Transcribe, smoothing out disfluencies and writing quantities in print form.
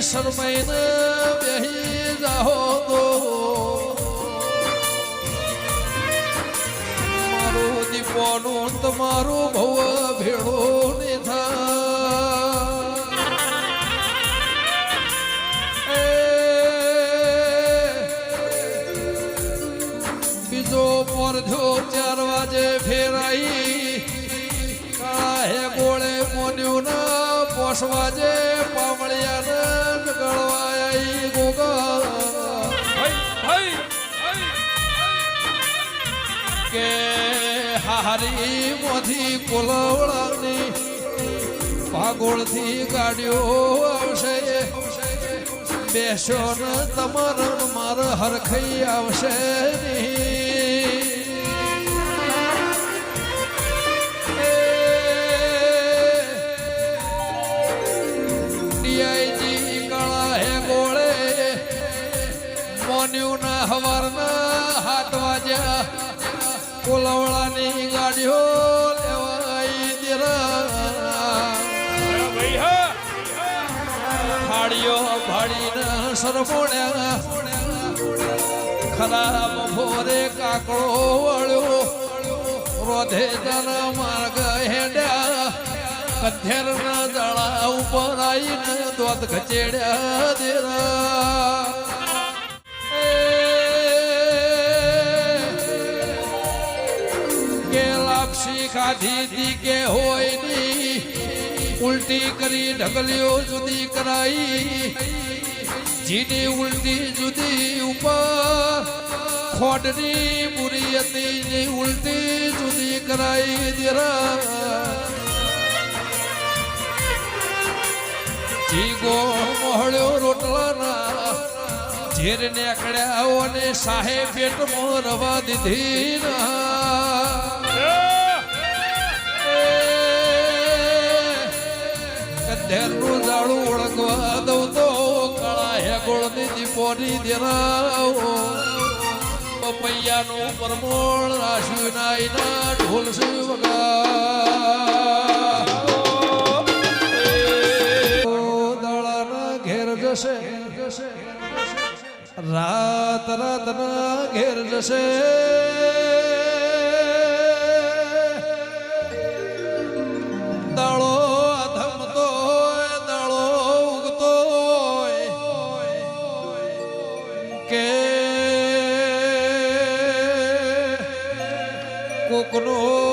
શરમાઈને બેહી જાહો તો મારું દીપોનું તમારું ભવ ભેળો ને બીજો પરધો 4 વાજે ફેરાઈ કાહે ગોળે મોન્યું ના 5 વાજે પાવળિયા ગળવાઈ ગોગા કે હારી મોથી કોલવડાની પાગોળથી ગાડીઓ આવશે બેસો ને તમારા માર હરખઈ આવશે ડીઆઈજી કાળા હે ગોળે મોન્યું ના હવારના 7 વાગ્યા કોલવડાની ગાડીઓ લેવાઈ દેરા ફાડીઓ ફાડીને સરપોણ્યા ખરાબ ભોરે કાકડો વળ્યો રોધે જાના માર્ગ હેડ્યા કથેરના દળા ઉપર આવીને દોત ખચેડ્યા દેરા ખાધી દી કે હોય ની ઉલટી કરી ઢગલીઓ જુદી કરાઈ જીની ઉલટી જુદી ઉપર ખોડની બુરી હતી ઉલટી જુદી કરાઈ દેરા જીગો મોહળ્યો રોટલાના ઝેર નીકળ્યા અને સાહે પેટમાં રવા દીધી ના ધેરનું જાડું ઓળખવા દઉં તો કાળા હે ગોળની દીપોની દેરાઓ પપૈયાનું પરમોળ રાશ્યું નાઈના ઢોલ સુઈ વગા દાળાના ઘેર જશે રાત રાતના ઘેર જશે દાળો કોકનો